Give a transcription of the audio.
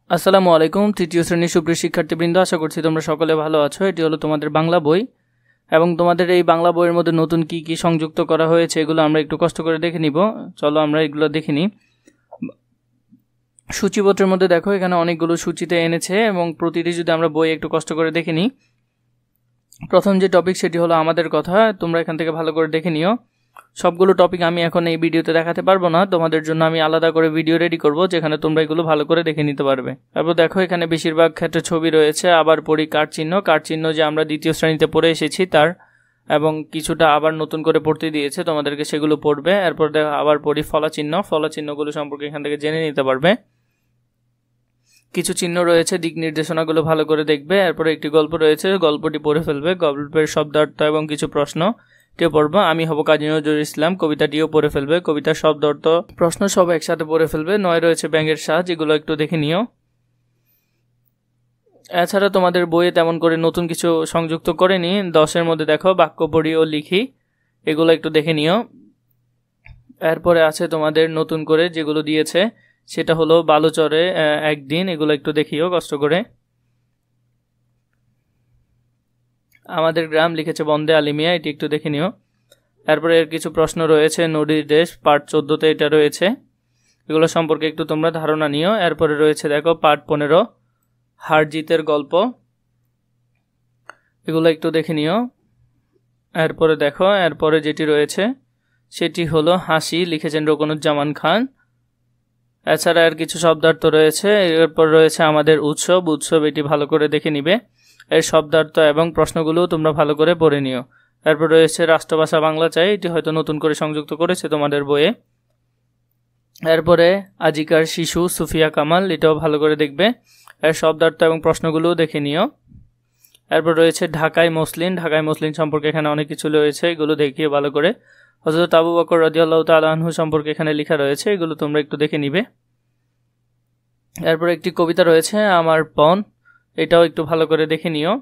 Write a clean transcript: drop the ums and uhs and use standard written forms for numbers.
আসসালামু আলাইকুম। তৃতীয় শ্রেণীর সুপ্রিয় শিক্ষার্থীবৃন্দ, আশা করছি তোমরা সকলে ভালো আছো। এটি হলো তোমাদের বাংলা বই এবং তোমাদের এই বাংলা বইয়ের মধ্যে নতুন কি কি সংযুক্ত করা হয়েছে এগুলো আমরা একটু কষ্ট করে দেখে নিব। চলো আমরা এগুলো দেখে নিই। সূচিপত্রের মধ্যে দেখো এখানে অনেকগুলো সূচিতে এনেছে এবং প্রতিটি যদি আমরা বই একটু কষ্ট করে দেখে নিই। প্রথম যে টপিক সেটি হলো আমাদের কথা। তোমরা এখান থেকে ভালো করে দেখে নিও। সবগুলো টপিক আমি এখন এই ভিডিওতে দেখাতে পারবো না, তোমাদের জন্য আমি আলাদা করে ভিডিও রেডি করব যেখানে তোমরা এগুলো ভালো করে দেখে নিতে পারবে। তারপর দেখো এখানে বেশিরভাগ ক্ষেত্রে ছবি রয়েছে, আবার পড়ি কাঠ চিহ্ন যে আমরা দ্বিতীয় শ্রেণীতে পড়ে এসেছি তার, এবং কিছুটা আবার নতুন করে পড়তে দিয়েছে তোমাদেরকে, সেগুলো পড়বে। এরপর দেখো আবার পড়ি ফলাচিহ্নগুলো সম্পর্কে এখান থেকে জেনে নিতে পারবে। কিছু চিহ্ন রয়েছে, দিক নির্দেশনাগুলো ভালো করে দেখবে। এরপরে একটি গল্প রয়েছে, গল্পটি পড়ে ফেলবে। গল্পের শব্দার্থ এবং কিছু প্রশ্ন পড়বো। আমি হব কাজী নজরুল ইসলাম, কবিতাটিও পড়ে ফেলবে। কবিতার শব্দার্থ প্রশ্ন সব একসাথে পড়ে ফেলবে। 9 রয়েছে ব্যাঙের সাজ, এগুলো একটু দেখে নিও। এছাড়া তোমাদের বইয়ে তেমন করে নতুন কিছু সংযুক্ত করেনি। 10 মধ্যে দেখো বাক্য পড়ি ও লিখি, এগুলো একটু দেখে নিও। এরপরে আছে তোমাদের নতুন করে যেগুলো দিয়েছে সেটা হলো বালুচরে একদিন, এগুলো একটু দেখিও কষ্ট করে। আমাদের গ্রাম লিখেছে বন্দে আলিমিয়া, এটি একটু দেখে নিও। এরপরে এর কিছু প্রশ্ন রয়েছে, নদীর দেশ পার্ট 14তে এটা রয়েছে, এগুলো সম্পর্কে একটু তোমরা ধারণা নিও। এরপরে রয়েছে দেখো পার্ট 15 হার জিতের গল্প, এগুলো একটু দেখে নিও। এরপরে দেখো এরপরে যেটি রয়েছে সেটি হলো হাসি, লিখেছেন রুকনুজ্জামান খান। এছাড়া আর কিছু শব্দার্থ রয়েছে। এরপর রয়েছে আমাদের উৎসব, এটি ভালো করে দেখে নিবে। এর শব্দার্থ এবং প্রশ্নগুলোও তোমরা ভালো করে পড়ে নিও। এরপর রয়েছে রাষ্ট্রভাষা বাংলা চাই, এটি হয়তো নতুন করে সংযুক্ত করেছে তোমাদের বইয়ে। এরপরে আজিকার শিশু সুফিয়া কামাল, এটাও ভালো করে দেখবে। এর শব্দার্থ এবং প্রশ্নগুলোও দেখে নিও। এরপর রয়েছে ঢাকায় মসলিন সম্পর্কে এখানে অনেক কিছু রয়েছে, এগুলো দেখিয়ে ভালো করে। হযরত আবু বকর রাদিয়াল্লাহু তাআলা আনহু সম্পর্কে এখানে লেখা রয়েছে, এগুলো তোমরা একটু দেখে নিবে। এরপর একটি কবিতা রয়েছে আমার পণ, এটাও একটু ভালো করে দেখে নিও।